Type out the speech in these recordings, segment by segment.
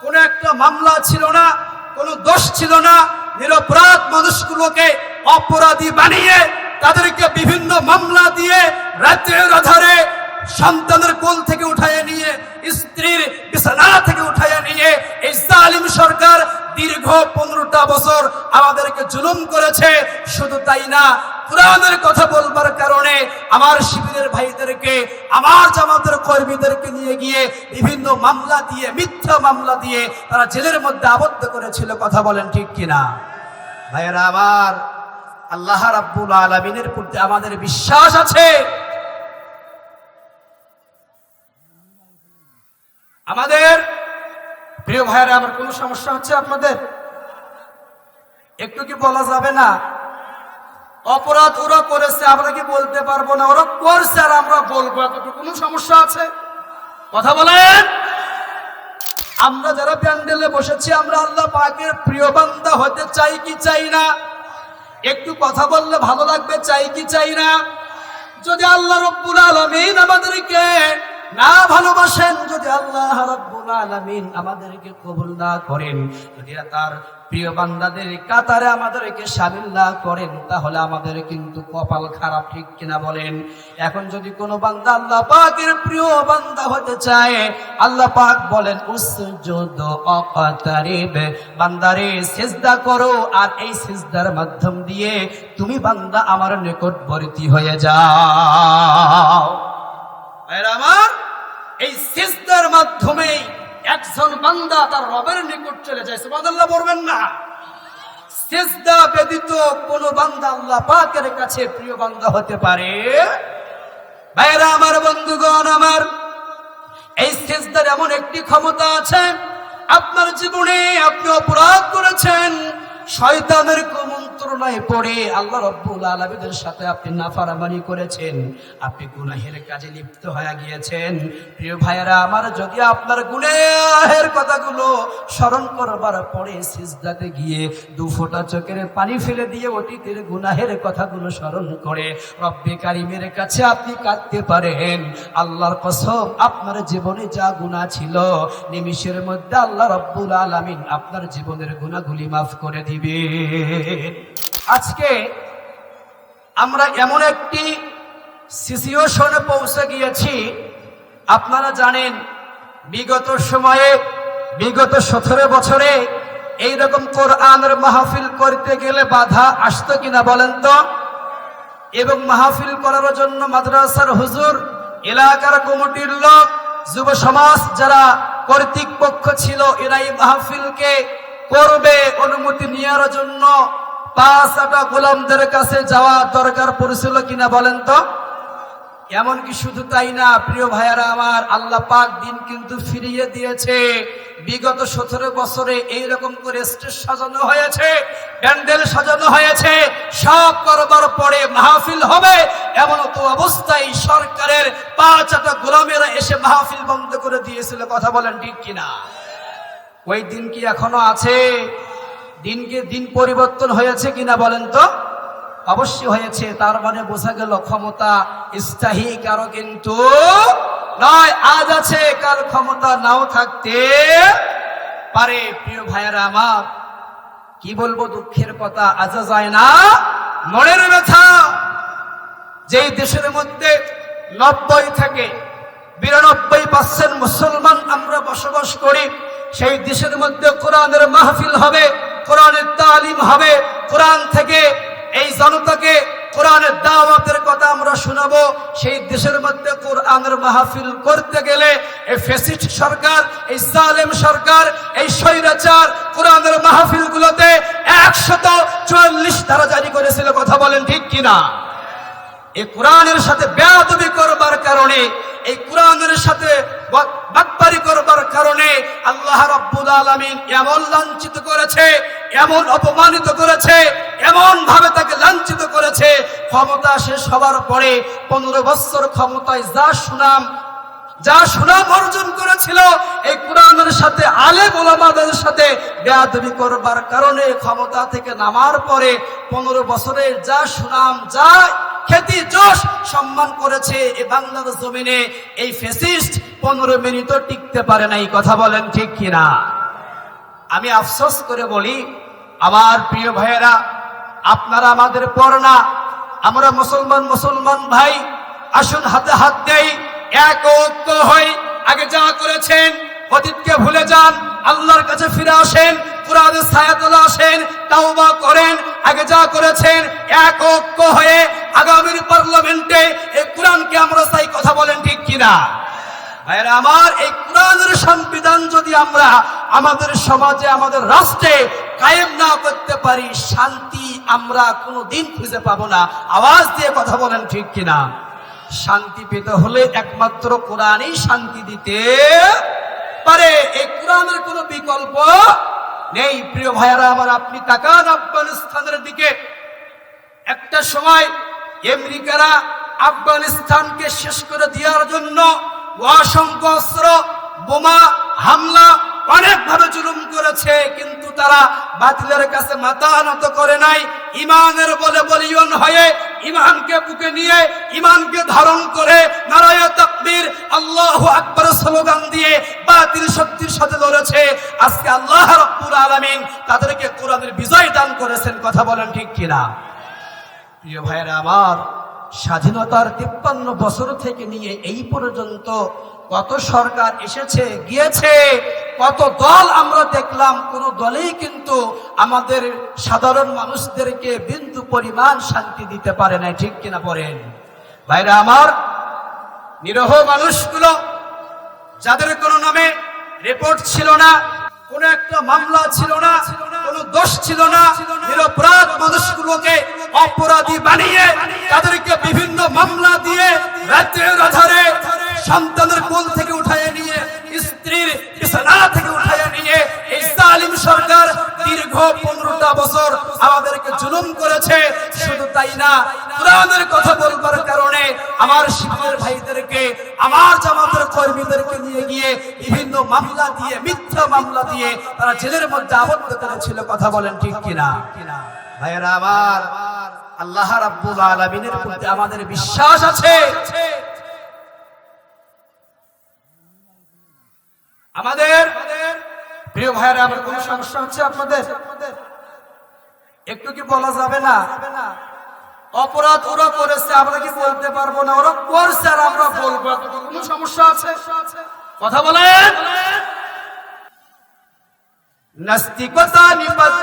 কোনো একটা মামলা ছিল না, কোনো দোষ ছিল না। নিরপরাধ মানুষগুলোকে অপরাধী বানিয়ে তাদেরকে বিভিন্ন মামলা দিয়ে রাতের আধারে সন্তানের কোল থেকে উঠাইয়া নিয়ে, স্ত্রীর বিছানা থেকে উঠাইয়া নিয়ে এই জালিম সরকার দীর্ঘ 15টা বছর আমাদেরকে জুলুম করেছে। শুধু তাই না, কোরআনের কথা বলবার কারণে আমার শিবিরের ভাইদেরকে, আমার জামাতের কর্মীদেরকে নিয়ে গিয়ে বিভিন্ন মামলা দিয়ে, মিথ্যা মামলা দিয়ে তারা জেলের মধ্যে আবদ্ধ করেছিল। কথা বলেন ঠিক কিনা? ভাইয়েরা আমার, আল্লাহ রাব্বুল আলামিনের প্রতি আমাদের বিশ্বাস আছে। আমাদের প্রিয় ভাইয়েরা আমার, কোনো সমস্যা হচ্ছে আপনাদের? একটু কি বলা যাবে না? অপরাধ ওরা করেছে, আমরা কি বলতে পারবো না? ওরা করছে আর আমরা বলবো, এতটুকু কোনো সমস্যা আছে? কথা বলেন। আমরা যারা প্যান্ডেলে বসেছি, আমরা আল্লাহ পাকের প্রিয় বান্দা হতে চাই কি চাই না? একটু কথা বললে ভালো লাগবে, চাই কি চাই না? যদি আল্লাহ রাব্বুল আলামিন আমাদেরকে না ভালোবাসেন, যদি আল্লাহ রাব্বুল আলামিন আমাদেরকে কবুল না করেন, যদি তার প্রিয় বান্দাদের কাতারে আমাদেরকে শামিল না করেন, তাহলে আমাদের কিন্তু কপাল খারাপ। ঠিক কিনা বলেন? এখন যদি কোনো বান্দা আল্লাহ পাকের প্রিয় বান্দা হতে চায়, আল্লাহ পাক বলেন উসজুদ ওয়াকতারিব, বান্দারে সিজদা করো, আর এই সিজদার মাধ্যম দিয়ে তুমি বান্দা আমার নিকটবর্তী হয়ে যাও। আমার এই সিজদার মাধ্যমে একজন বান্দা তার রবের নিকট চলে যায়। সুবহানাল্লাহ বলবেন না? সিজদা ব্যতীত কোন বান্দা আল্লাহ পাকের কাছে প্রিয় বান্দা হতে পারে? ভাইরা আমার, বন্ধুগণ আমার, এই সিজদার এমন একটি ক্ষমতা আছে, আপনার জীবনে আপনি অপরাধ করেছেন, শয়তানের কুমন্ত্রণায় পড়ে আল্লাহ রাব্বুল আলামিনের সাথে আপনি নাফরমানি করেছেন, আপনি গুনাহের কাজে লিপ্ত হয়ে গিয়েছেন। প্রিয় ভাইয়েরা আমার, যদি আপনার গুনাহের কথাগুলো স্মরণ করবার পরে সিজদাতে গিয়ে 2 ফোঁটা চোখের পানি ফেলে দিয়ে অতীতের গুনাহের কথাগুলো স্মরণ করে রব্বে কারিমের কাছে আপনি কাঁদতে পারেন, আল্লাহর কসম আপনার জীবনে যা গুনাহ ছিল নিমিষের মধ্যে আল্লাহ রাব্বুল আলামিন আপনার জীবনের গুনাহগুলি মাফ করে দিবেন। আজকে আমরা এমন একটি সিচুয়েশনে পৌঁছে গিয়েছি, আপনারা জানেন বিগত সময়ে, বিগত 17 বছরে এইরকম কোরআনের মাহফিল করতে গেলে বাধা আসতো কিনা বলেন তো? এবং মাহফিল করার জন্য মাদ্রাসার হুজুর, এলাকার কমিটির লোক, যুব সমাজ যারা কর্তৃপক্ষ ছিল, এরাই মাহফিলকে করবে অনুমতি নেওয়ার জন্য 5টা গোলামদের কাছে যাওয়া দরকার পড়েছিল কিনা বলেন তো? এমনকি শুধু তাই না, প্রিয় ভাইয়ারা আমার, আল্লাহ পাক দিন কিন্তু ফিরিয়ে দিয়েছে। বিগত 17 বছরে এইরকম করে স্টেজ সাজানো হয়েছে, প্যান্ডেল সাজানো হয়েছে, সব করবার পরে মাহফিল হবে, এমন তো অবস্থায় সরকারের 5টা গোলামেরা এসে মাহফিল বন্ধ করে দিয়েছিল। কথা বলেন ঠিক কিনা? ওই দিন কি এখনো আছে? দিনকে দিন পরিবর্তন হয়েছে কিনা বলেন তো? অবশ্যই হয়েছে। তার মানে বোঝা গেল ক্ষমতা স্থায়ী কারো কিন্তু নয়, আজ আছে কাল ক্ষমতা নাও থাকতে পারে। প্রিয় ভাইয়েরা আমার, কি বলবো, দুঃখের কথা, আজা যায় না মনের ব্যথা। যেই দেশের মধ্যে 90 থেকে 92% মুসলমান আমরা বসবাস করি, সেই দেশের মধ্যে কোরআনের মাহফিল হবে, কোরআনের তালিম হবে, কোরআন থেকে এই জনতাকে কোরআনের দাওয়াতের কথা আমরা শোনাবো। সেই দেশের মধ্যে কোরআনের মাহফিল করতে গেলে এই ফ্যাসিস্ট সরকার, এই জালেম সরকার, এই স্বৈরাচার কোরআনের মাহফিলগুলোতে 144 ধারা জারি করেছিল। কথা বলেন ঠিক কিনা? এই কোরআনের সাথে বেয়াদবি করবার কারণে, এই কোরআনের সাথে বাটপারি করবার কারণে আল্লাহ রাব্বুল আলামিন এমন লাঞ্ছিত করেছে, এমন অপমানিত করেছে, এমন ভাবে তাকে লাঞ্ছিত করেছে। ক্ষমতা শেষ হবার পরে 15 বছর ক্ষমতায় যা সুনাম অর্জন করেছিল, এই কোরআনের সাথে, আলেম ওলামাদের সাথে বেয়াদবি করবার কারণে ক্ষমতা থেকে নামার পরে 15 বছরে যা সুনাম, যা খ্যাতি, যশ, সম্মান করেছে এই বাংলার জমিনে, এই ফ্যাসিস্ট 15 মিনিটও টিকতে পারে নাই। কথা বলেন ঠিক কিনা? আমি আফসোস করে বলি, আমার প্রিয় ভাইয়েরা, আপনারা আমাদের পর না, আমরা মুসলমান ভাই, আসুন হাতে হাত দেই, এক ঐক্য হই। আগে যা করেছেন অতীতকে ভুলে যান, আল্লাহর কাছে ফিরে আসেন, কুরআনের ছায়াতলে আসেন, তাওবা করেন। আগে যা করেছেন এক ঐক্য হয়ে আগামীর পার্লামেন্টে এই কুরআনকে আমরা চাই, কথা বলেন ঠিক কিনা? ভাইরা আমার, এই কুরআনের সংবিধান যদি আমরা আমাদের সমাজে, আমাদের রাষ্ট্রে কায়েম না করতে পারি, শান্তি আমরা কোনোদিন খুঁজে পাবো না। আওয়াজ দিয়ে কথা বলেন ঠিক কিনা? শান্তি পেতে হলে একমাত্র কোরআনই শান্তি দিতে পারে, এই কোরআনের কোনো বিকল্প নেই। প্রিয় ভাইয়ারা আমার, আপনি তাকান আফগানিস্তানের দিকে। একটা সময় আমেরিকারা আফগানিস্তানকে শেষ করে দেওয়ার জন্য অসংখ্য অস্ত্র, বোমা হামলা অনেকভাবে জুলুম করেছে, কিন্তু তারা বাতিলের কাছে মাথা নত করে নাই। ইমানের বলে বলিয়ন হয়ে, ইমানকে বুকে নিয়ে, ইমানকে ধারণ করে নারায়ে তাকবীর, আল্লাহু আকবার স্লোগান দিয়ে বাতিল শক্তির সাথে লড়েছে। আজকে আল্লাহ রাব্বুল আলামিন তাদেরকে কোরআনের বিজয় দান করেছেন, কথা বলেন ঠিক কিনা? প্রিয় ভাইয়েরা আমার, স্বাধীনতার 53 বছর থেকে নিয়ে এই পর্যন্ত কত সরকার এসেছে গিয়েছে, কত দল আমরা দেখলাম, কোন দলেই কিন্তু আমাদের সাধারণ মানুষদেরকে বিন্দু পরিমাণ শান্তি দিতে পারে না, ঠিক কিনা বলেন? ভাইরা আমার, নিরহ মানুষগুলো, যাদের কোনো নামে রিপোর্ট ছিল না, কোন একটা মামলা ছিল না, কোন দোষ ছিল না, নিরপরাধ মানুষগুলোকে অপরাধী বানিয়ে তাদেরকে বিভিন্ন মামলা দিয়ে রাজ্যের আধারে সন্তানের কোল থেকে উঠায় নিয়ে, স্ত্রীর বিছানা থেকে উঠায় নিয়ে এই জালিম সরকার দীর্ঘ 15টা বছর আমাদেরকে জুলুম করেছে। শুধু তাই না, কোরআনের কথা বলবার কারণে আমার শিবিরের ভাইদেরকে, আমার জামাতের কর্মীদেরকে নিয়ে গিয়ে বিভিন্ন মামলা দিয়ে, মিথ্যা মামলা দিয়ে তারা জেলের মধ্যে আবদ্ধ করেছিল, কথা বলেন ঠিক কিনা? ভাইয়েরা আমার, আল্লাহ রাব্বুল আলামিনের প্রতি আমাদের বিশ্বাস আছে। আমাদের প্রিয় ভাইয়েরা আমার, কোন সমস্যা হচ্ছে আপনাদের? একটু কি বলা যাবে না? অপরাধ ওরা করেছে, আমরা কি বলতে পারবো না? ওরা করছে আর আমরা বলবো, কোন সমস্যা আছে? কথা বলেন। নাস্তিকতা নিপাত,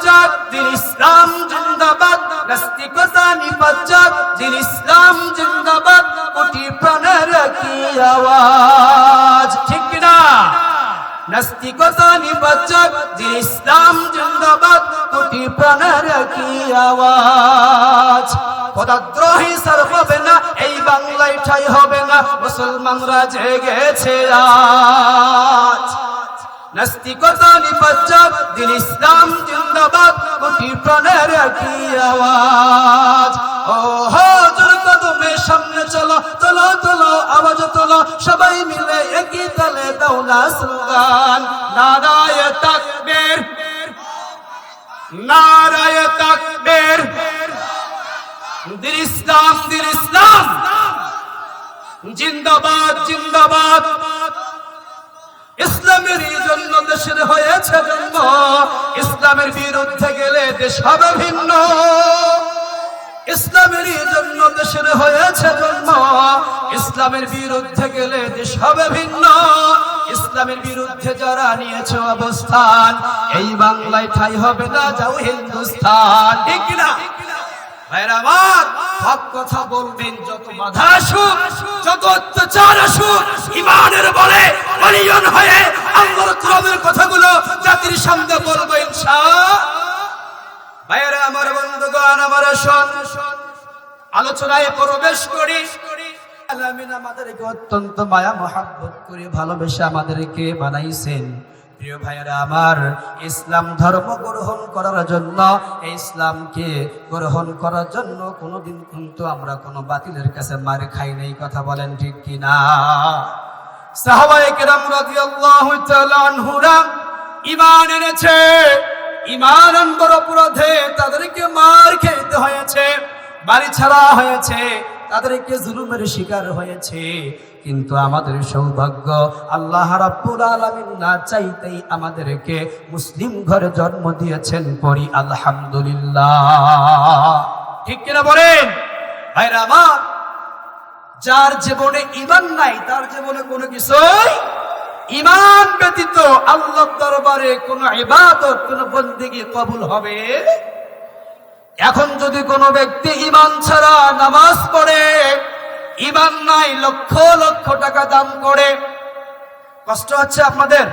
দিন ইসলাম জিন্দাবাদ। নাস্তিকতা নিপাত, দিন ইসলাম জিন্দাবাদ। কোটি প্রাণের কি আওয়াজ, ঠিক কিনা? নাস্তিকতা নিপাত, দিন ইসলাম জিন্দাবাদ। কোটি প্রাণের কি আওয়াজ। খোদাদ্রোহী সার হবে না, এই বাংলায় ঠাঁই হবে না, মুসলমানরা জেগেছে আজ। নাস্তিকতা নিপাত, দিন ইসলাম জিন্দাবাদ। কোটি প্রাণের কি আওয়াজ। ও হো, জোর কদমে সামনে চলো, চলো চলো, আওয়াজ তোলো, সবাই মিলে একই তালে দাও না স্লোগান। নারায়ে তাকবীর, নারায়ে তাকবীর। দিন ইসলাম, দিন ইসলাম জিন্দাবাদ, জিন্দাবাদ। ইসলামের জন্য দেশের হয়েছে জন্ম, ইসলামের বিরুদ্ধে গেলে দেশ হবে ভিন্ন। ইসলামের জন্য দেশের হয়েছে জন্ম, ইসলামের বিরুদ্ধে গেলে দেশ হবে ভিন্ন। ইসলামের বিরুদ্ধে যারা নিয়েছে অবস্থান, এই বাংলায় ঠাঁই হবে না, যাও হিন্দুস্তান, ঠিক কিনা? ভাইরা আমার, হক কথা বলবেন, যত বাধা আসুক, যত অত্যাচার আসুক, ইমানের বলে বলিয়ন হয়ে আল্লাহর কোরআনের কথাগুলো জাতির সামনে বলবো ইনশাআল্লাহ। ভাইরা আমার, বন্ধুগণ আমার, আসুন আলোচনায় প্রবেশ করি। আলামিন আমাদেরকে অত্যন্ত মায়া মহব্বত করে ভালোবেসে আমাদেরকে বানাইছেন। প্রিয় ভাইয়েরা আমার, ইসলাম ধর্ম গ্রহণ করার জন্য, ইসলামকে গ্রহণ করার জন্য কোনোদিন কিন্তু আমরা কোনো বাতিলের কাছে মার খাই নাই, কথা বলেন ঠিক কিনা? সাহাবায়ে কেরাম রাদিয়াল্লাহু তাআলা আনহুরা ঈমান এনেছে, ঈমান আনবার অপরাধে তাদেরকে মার খেতে হয়েছে, বাড়ি ছাড়া হয়েছে, তাদেরকে জুলুমের শিকার হয়েছে। কিন্তু আমাদের সৌভাগ্য আল্লাহ রাব্বুল আলামিন না চাইতেই আমাদেরকে মুসলিম ঘরে জন্ম দিয়েছেন, পড়ি আলহামদুলিল্লাহ। ঠিক কিনা বলেন ভাইরা আমার? যার জীবনে ঈমান নাই তার জীবনে কোনো কিছুই, ঈমান ব্যতীত আল্লাহর দরবারে কোনো ইবাদত, কোনো বন্দেগী কবুল হবে। এখন যদি কোনো ব্যক্তি ঈমান ছাড়া নামাজ পড়ে, ঈমান নাই, লক্ষ লক্ষ টাকা দাম করে, কষ্ট হচ্ছে আপনাদের?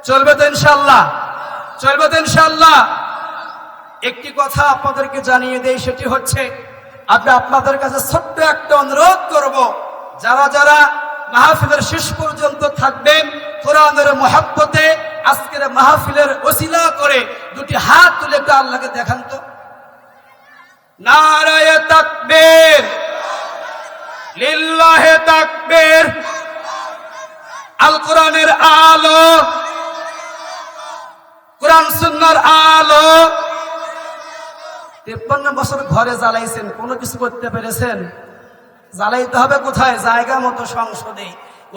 চলবে তো ইনশাআল্লাহ? চলবে তো ইনশাআল্লাহ? একটি কথা আপনাদেরকে জানিয়ে দেই, সেটি হচ্ছে আপনাদের কাছে ছোট্ট একটা অনুরোধ করব, যারা যারা মাহফিলের শেষ পর্যন্ত থাকবেন, কোরআনের মহব্বতে আজকের মাহফিলের ওসিলা করে দুটি হাত তুলে একটু আল্লাহকে দেখান তো। নারায়ে তাকবীর, লিল্লাহে তাকবীর। আল কোরআনের আলো, কোরআন সুন্নাহর আলো। 53 বছর ঘরে জ্বালাইছেন, কোনো কিছু করতে পেরেছেন? জ্বালাইতে হবে কোথায়? জায়গা মতো সংসদে।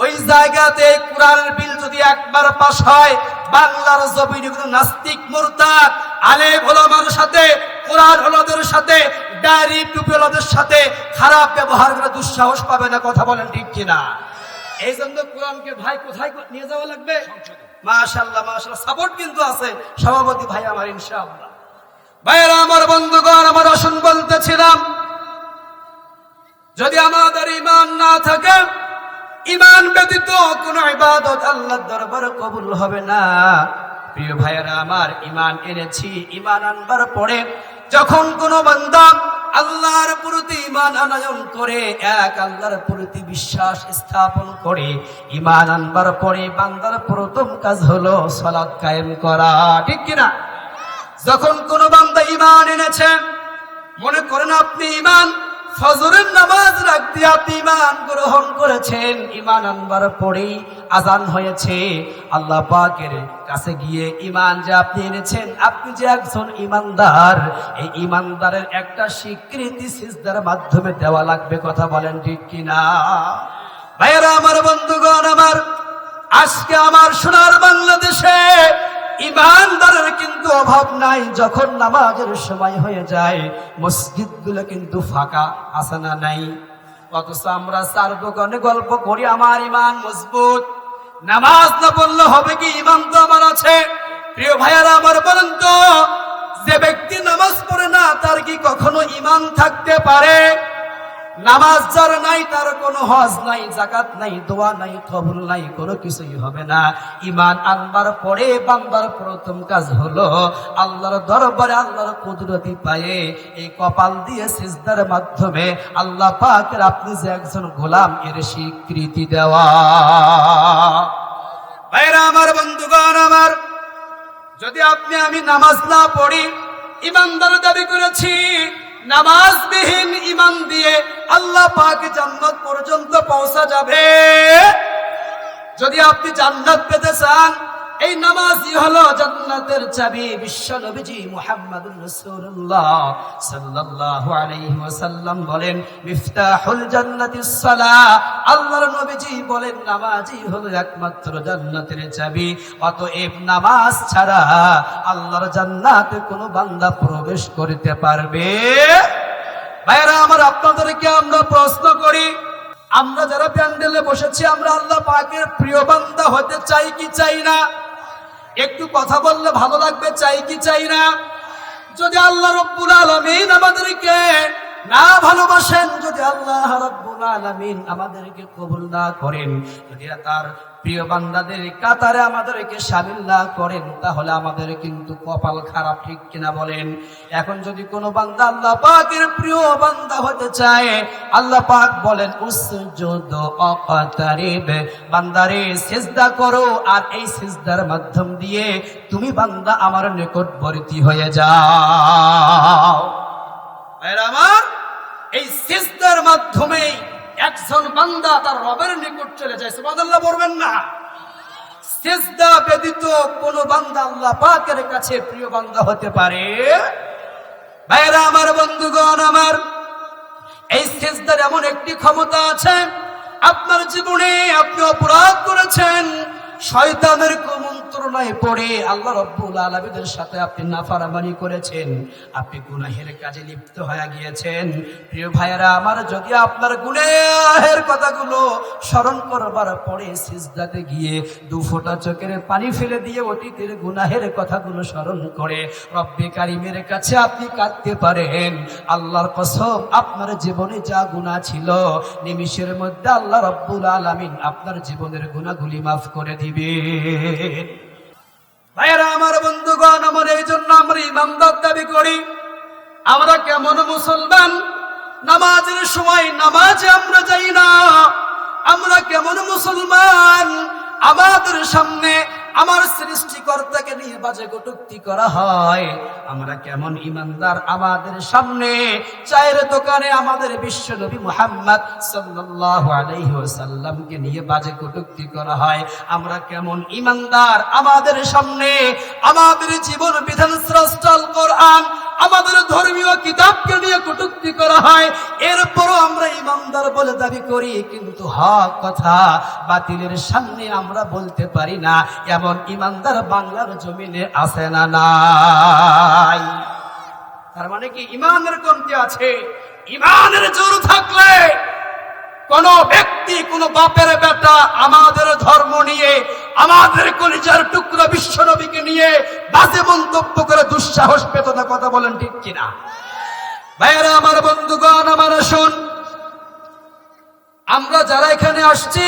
ওই জায়গাতে কোরআনের বিল যদি একবার পাস হয়, বাংলার জমিনে কোনো নাস্তিক, মুরতাদ, আলেম ওলামার সাথে, কোরআন ওলামাদের সাথে, ডায়েরি টুপি ওলামাদের সাথে খারাপ ব্যবহার করে দুঃসাহস পাবে না। কথা বলেন ঠিক কিনা? এই জন্য কোরআনকে ভাই কোথায় নিয়ে যাওয়া লাগবে? মাশাআল্লাহ, মাশাআল্লাহ, সাপোর্ট কিন্তু আছে সভাপতি ভাই আমার, ইনশাআল্লাহ। ভাইরা আমার, বন্ধুগণ আমার, আসুন বলতেছিলাম, যদি আমাদের ঈমান না থাকে, ঈমান ব্যতীত কোনো ইবাদত আল্লাহর দরবারে কবুল হবে না। প্রিয় ভাইরা আমার, ঈমান এনেছি, ঈমান আনবার পরে যখন কোনো বান্দা আল্লাহর প্রতি ঈমান আনয়ন করে, এক আল্লাহর প্রতি বিশ্বাস স্থাপন করে, ঈমান আনবার পরে বান্দার প্রথম কাজ হলো সালাত কায়েম করা। ঠিক কিনা? যখন কোন বান্দা ঈমান এনেছে, মনে করেন আপনি ঈমান ফজরের নামাজ রাখতে আপনি ঈমান গ্রহণ করেছেন, ঈমান আনবার পরেই আজান হয়েছে, আল্লাহ পাকের কাছে গিয়ে ঈমান যে আপনি এনেছেন, আপনি যে একজন ঈমানদার, এই ঈমানদারের একটা স্বীকৃতি সিজদার মাধ্যমে দেওয়া লাগবে। কথা বলেন ঠিক কিনা? ভাইরা আমার, বন্ধুগণ আমার, আজকে আমার সোনার বাংলাদেশে ঈমানদারের কিন্তু অভাব নাই। যখন নামাজের সময় হয়ে যায়, মসজিদগুলো কিন্তু ফাঁকা, আছে না নাই? অথচ আমরা চার দোকানে গল্প করি আমার ঈমান মজবুত, নামাজ না পড়লে হবে কি? ঈমান তো আমার আছে। প্রিয় ভাইয়ারা আমার, বলেন তো, যে ব্যক্তি নামাজ পড়ে না তার কি কখনো ঈমান থাকতে পারে? নামাজ যার নাই তার কোনো হজ নাই, যাকাত নাই, দোয়া নাই, কবুল নাই, কোনো কিছুই হবে না। ঈমান আনবার পরে বান্দার প্রথম কাজ হলো আল্লাহর দরবারে আল্লাহর কুদরতি পায়ে এই কপাল দিয়ে সিজদার মাধ্যমে আল্লাহ পাকের আপনি যে একজন গোলাম এর স্বীকৃতি দেওয়া। ভাইরা আমার, বন্ধুগণ আমার, যদি আপনি আমি নামাজ না পড়ি, ঈমানদার দাবি করেছি, নামাজবিহীন ঈমান দিয়ে আল্লাহ পাক জান্নাত পর্যন্ত পৌঁছা যাবে। যদি আপনি জান্নাত পেতে চান, এই নামাজই হলো জান্নাতের চাবি। বিশ্ব নবীজি মুহাম্মদুর রাসূলুল্লাহ সাল্লাল্লাহু আলাইহি ওয়াসাল্লাম বলেন, মিফতাহুল জান্নাতিস সালাহ। আল্লাহর নবীজি বলেন, নামাজই হলো একমাত্র জান্নাতের চাবি। অতএব নামাজ ছাড়া আল্লাহর জান্নাতে কোনো বান্দা প্রবেশ করতে পারবে? ভাইরা আমার, আপনাদেরকে আমরা প্রশ্ন করি, আমরা যারা প্যান্ডেলে বসেছি, আমরা আল্লাহ পাকের প্রিয় বান্দা হতে চাই কি চাই না? একটু কথা বললে ভালো লাগবে, চাই কি চাই না? যদি আল্লাহ রাব্বুল আলামিন আমাদেরকে না ভালোবাসেন, যদি আল্লাহ রাব্বুল আলামিন আমাদেরকে কবুল না করেন, যদি তার প্রিয় বান্দাদের কাতারে আমাদেরকে শামিল না করেন, তাহলে আমাদের কিন্তু কপাল খারাপ। ঠিক কিনা বলেন? এখন যদি কোনো বান্দা আল্লাহ পাকের প্রিয় বান্দা হতে চায়, আল্লাহ পাক বলেন, উসজুদ ওয়াকতারিব, বান্দারে সিজদা করো, আর এই সিজদার মাধ্যম দিয়ে তুমি বান্দা আমার নিকটবর্তী হয়ে যাও। ভাইরা আমার, এই সিজদার মাধ্যমে একজন বান্দা তার রবের নিকট চলে যায়। সুবহানাল্লাহ বলবেন না? সিজদা ব্যতীত কোন বান্দা আল্লাহ পাকের কাছে প্রিয় বান্দা হতে পারে? ভাইরা আমার, বন্ধুগণ আমার, এই সিজদার এমন একটি ক্ষমতা আছে, আপনার জীবনে আপনি অপরাধ করেছেন, শয়তানের কুমন্ত্রণায় পড়ে আল্লাহ রাব্বুল আলামিনের সাথে আপনি নাফরমানি করেছেন, আপনি গুনাহের কাজে লিপ্ত হয়ে গিয়েছেন। প্রিয় ভাইয়েরা আমার, যদি আপনার গুনাহের কথাগুলো স্মরণ করবার পরে সিজদাতে গিয়ে দু ফোঁটা চোখের পানি ফেলে দিয়ে অতীতের গুনাহের কথাগুলো স্মরণ করে রব্বে কারিমের কাছে আপনি কাঁদতে পারেন, আল্লাহর কসম আপনার জীবনে যা গুনাহ ছিল নিমিষের মধ্যে আল্লাহ রাব্বুল আলামিন আপনার জীবনের গুনাহগুলি মাফ করে দিবেন। ভাইয়েরা আমার, বন্ধুগণ আমার, এই জন্য আমরা ইমানদার দাবি করি। আমরা কেমন মুসলমান, নামাজের সময় নামাজে আমরা যাই না। আমরা কেমন মুসলমান, আমাদের সামনে আমার সৃষ্টিকর্তাকে নিয়ে বাজে কটূক্তি করা হয়। আমরা কেমন ইমানদার, আমাদের সামনে চায়ের দোকানে আমাদের বিশ্ব নবী মুহাম্মদ সাল্লাল্লাহু আলাইহি ওয়াসাল্লামকে নিয়ে বাজে কটূক্তি করা হয়। আমরা কেমন ইমানদার, আমাদের সামনে আমাদের জীবন বিধান স্রষ্টা আল কোরআন, আমাদের ধর্মীয় কিতাবকে নিয়ে কটূক্তি করা হয়। এরপরও আমরা ইমানদার বলে দাবি করি, কিন্তু হক কথা বাতিলের সামনে আমরা বলতে পারি না। এমন ইমানদার বাংলার জমিনে আছে না নাই? তার মানে কি ইমানের কমতি আছে? ইমানের জোর থাকলে কোন ব্যক্তি, কোন বাপের বেটা আমাদের ধর্ম নিয়ে, আমাদের কলিজার টুকরা বিশ্ব নবীকে নিয়ে বাজে মন্তব্য করে দুঃসাহস পেত না। কথা বলেন ঠিক কিনা? ভাইয়েরা আমার, বন্ধুগণ আমার, আসুন আমরা যারা এখানে আসছি,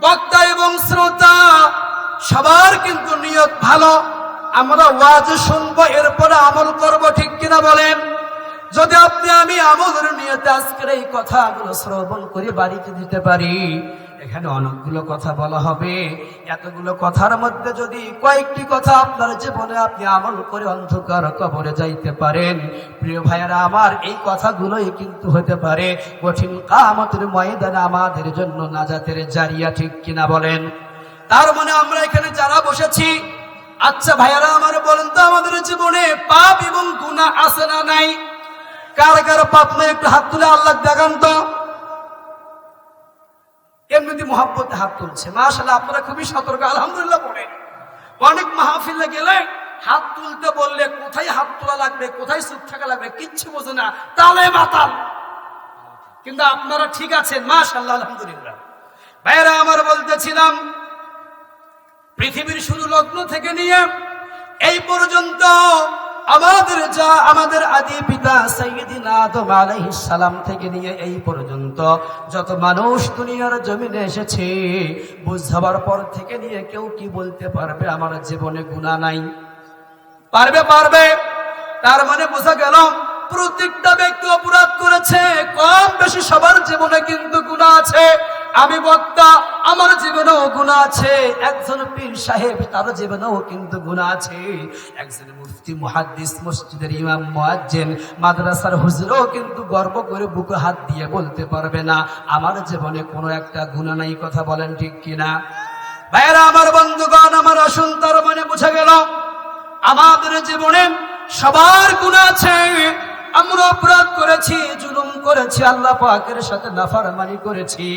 বক্তা এবং শ্রোতা সবার কিন্তু নিয়ত ভালো। আমরা ওয়াজ শুনবো, এরপরে আমল করব, ঠিক কিনা বলেন? যদি আপনি আমি আমলের নিয়তে আজকের এই কথাগুলো শ্রবণ করে বাড়িতে দিতে পারি, এখানে অনেকগুলো কথা বলা হবে। এতগুলো কথার মধ্যে যদি কয়েকটি কথা আপনার জীবনে আপনি আমল করে অন্ধকার কবরে যাইতে পারেন, প্রিয় ভাইয়েরা আমার, এই কথাগুলোই কিন্তু হতে পারে কঠিন কিয়ামতের ময়দানে আমাদের জন্য নাজাতের জারিয়া, ঠিক কিনা বলেন? তার মানে আমরা এখানে যারা বসেছি, আচ্ছা ভাইয়েরা আমার, বলেন তো আমাদের জীবনে পাপ এবং গুনাহ আছে না নাই? কার কার পাপ নাই একটু হাত তুলে আল্লাহ দেখান তো। এমনিতে মোহাব্বতে হাত তুলছে, মাশাআল্লাহ, আপনারা খুবই সতর্ক, আলহামদুলিল্লাহ পড়েন। অনেক মাহফিলে গেলে হাত তুলতে বললে কোথায় হাত তোলা লাগবে, কোথায় চুপ থাকা লাগবে কিচ্ছু বোঝে না, তালে মাতাল। কিন্তু আপনারা ঠিক আছেন, মাশাআল্লাহ, আলহামদুলিল্লাহ। ভাইরা আমার, বলতেছিলাম পৃথিবীর শুরু লগ্ন থেকে নিয়ে এই পর্যন্ত আমাদের আদি পিতা সাইয়্যিদিনা আদম আলাইহিস সালাম থেকে নিয়ে এই পর্যন্ত যত মানুষ দুনিয়ার জমিনে এসেছে, বুঝাবার পর থেকে নিয়ে কেউ কি বলতে পারবে আমার জীবনে গুনাহ নাই? পারবে? তার মানে বোঝা গেল প্রত্যেকটা ব্যক্তি অপরাধ করেছে, কম বেশি সবার জীবনে কিন্তু গুনাহ আছে। আমি বক্তা, আমার জীবনেও গুনাহ আছে। একজন পীর সাহেব, তার জীবনেও কিন্তু গুনাহ আছে। একজন মুফতি, মুহাদ্দিস, মসজিদের ইমাম, মুয়াজ্জিন, মাদ্রাসার হুজুরও কিন্তু গর্ব করে বুকে হাত দিয়ে বলতে পারবে না আমার জীবনে কোনো একটা গুনাহ নাই। কথা বলেন ঠিক কিনা? ভাইরা আমার, বন্ধুগণ আমার, আসুন তার মানে বোঝা গেল আমাদের জীবনে সবার গুনাহ আছে। আমরা অপরাধ করেছি, জুলুম করেছি, আল্লাহ পাকের সাথে নাফরমানি করেছি।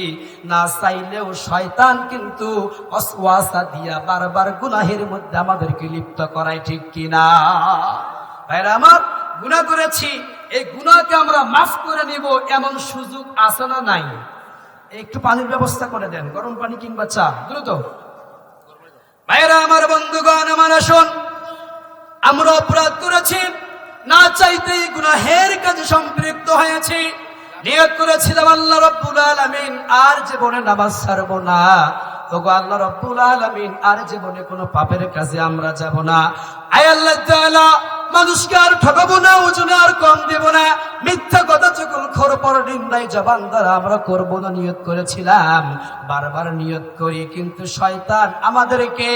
না চাইলেও শয়তান কিন্তু ওয়াসওয়াসা দিয়া বারবার গুনাহের মধ্যে আমাদেরকে লিপ্ত করায়, ঠিক কিনা? ভাইরা আমার, গুনাহ করেছি, এই গুনাহকে আমরা মাফ করে নিব এমন সুযোগ আছে না নাই? একটু পানির ব্যবস্থা করে দেন, গরম পানি কিংবা চা, দ্রুত। ভাইরা আমার, বন্ধুগণ আমার, আসুন আমরা অপরাধ করেছি, না চাইতেই গুনাহের কাজে সম্পৃক্ত হয়েছি। নিয়ত করেছিলাম আল্লাহ রাব্বুল আলামিন আর জীবনে নামাজ ছাড়ব না। ওগো আল্লাহ রাব্বুল আলামিন, আর জীবনে কোনো পাপের কাজে আমরা যাব না। আয় আল্লাহ তাআলা, মানুষকে আর ঠকাবো না, ওজনে আর কম দেব না, মিথ্যা কথা চুগলখোর পরনিন্দায় জবান দ্বারা আমরা করব না নিয়ত করেছিলাম। বারবার নিয়ত করি, কিন্তু শয়তান আমাদেরকে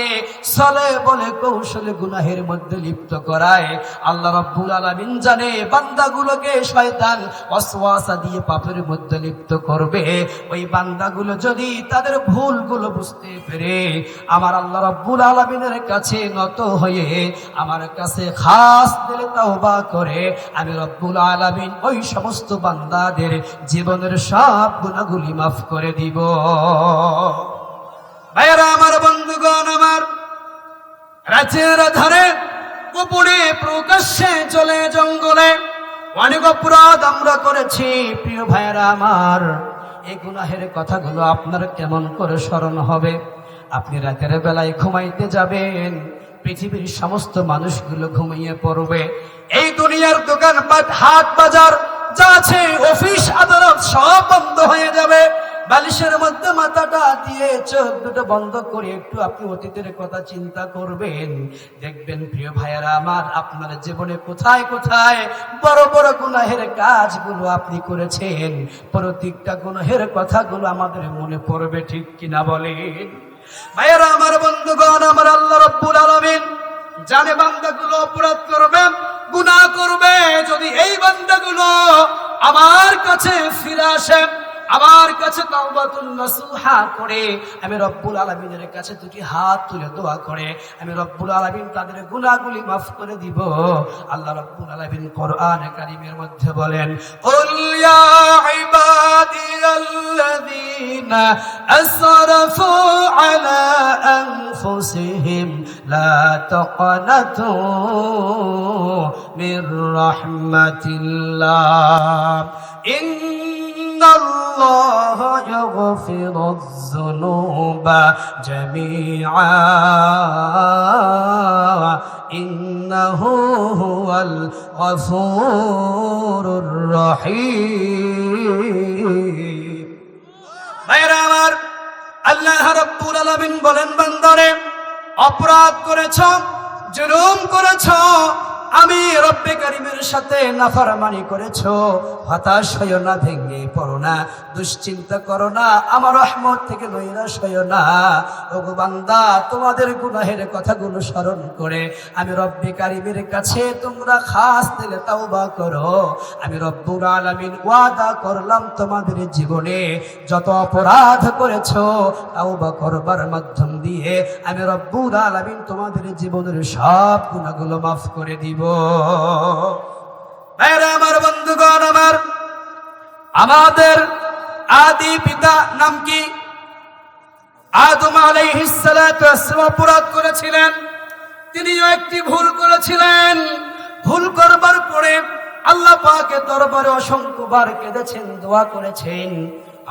চলে বলে কৌশলে গুনাহের মধ্যে লিপ্ত করায়। আল্লাহ রাব্বুল আলামিন জানে বান্দাগুলোকে শয়তান ওয়াসওয়াসা দিয়ে পাপের মধ্যে লিপ্ত করবে। ওই বান্দাগুলো যদি তাদের ভুলগুলো বুঝতে পেরে আমার আল্লাহ রাব্বুল আলামিনের কাছে নত হয়ে আমার কাছে খাস খাস দিলে তাওবা করে আমি রব্বুল আলামিন ওই সমস্ত বান্দাদের জীবনের সব গুনাহগুলি মাফ করে দিব। ভাইরা আমার, বন্ধুগণ আমার, রাতের আধারে গোপনে প্রকাশ্যে চলে জঙ্গলে অনেক অপরাধ আমরা করেছি। প্রিয় ভাইরা আমার, এই গুনাহের কথাগুলো আপনার কেমন করে স্মরণ হবে? আপনি রাতের বেলায় ঘুমাইতে যাবেন, পৃথিবীর সমস্ত মানুষগুলো ঘুমিয়ে পড়বে। এই দুনিয়ার দোকানপাট, হাট বাজার যা আছে, অফিস আদালত সব বন্ধ হয়ে যাবে। বালিশের মধ্যে মাথাটা দিয়ে চোখ দুটো বন্ধ করে একটু আপনি অতীতের কথা চিন্তা করবেন। দেখবেন প্রিয় ভাইয়েরা আমার, আপনার জীবনে কোথায় কোথায় বড় বড় গুনাহের কাজগুলো আপনি করেছেন। প্রত্যেকটা গুনাহের কথাগুলো আমাদের মনে পড়বে, ঠিক কিনা বলেন? ভাইয়েরা আমার, বন্ধুগণ আমার, আল্লাহ রাব্বুল আলামিন জানে বান্দাগুলো অপরাধ করবে, গুনাহ করবে। যদি এই বান্দাগুলো আমার কাছে ফিরে আসে, আমার কাছে তাওবাতুন নাসুহা করে, আমি রব্বুল আলামিনের কাছে দুটি হাত তুলে দোয়া করে আমি রব্বুল আলামিন তাদের গুনাহগুলি মাফ করে দিব। আল্লাহ রব্বুল আলামিন কোরআনে কারীমের মধ্যে বলেন, কুল ইয়া ইবাদিয়াল্লাযীনা আসরাফু আলা আনফুসিহিম লা তাকনাতু মির রাহমাতিল্লাহ ইন্নাল্লাহ ইয়াগফিরুয যুনুবা জামিআ ইন্নাহু হুয়াল গফুরুর রহিম। ভাইরা আমার, আল্লাহ রাব্বুল আলামিন বলেন, বান্দারে অপরাধ করেছ, জুলুম করেছ, আমি রব্বে কারীমের সাথে নাফরমানি করেছো, হতাশ হইও না, ভেঙে পড়ো না, দুশ্চিন্তা করো না, আমার রহমত থেকে নৈরাশ হইও না। ওগো বান্দা, তোমাদের গুনাহের কথাগুলো স্মরণ করে আমি রব্বে কারীমের কাছে তোমরা খাস দিলে তাওবা করো। আমি রব্বুল আলামিন ওয়াদা করলাম তোমাদের জীবনে যত অপরাধ করেছো তাওবা করবার মাধ্যম দিয়ে আমি রব্বুল আলামিন তোমাদের জীবনের সব গুনাহগুলো মাফ করে দিব। আমার বন্ধুগণ আমার, আমাদের আদি পিতা নাম কি? আদম আলাইহিস সালাতু ওয়াসসালাম অপরাধ করেছিলেন, তিনিও একটি ভুল করেছিলেন। ভুল করবার পরে আল্লাহ পাকের দরবারে অসংখ্যবার কেঁদেছেন, দোয়া করেছেন।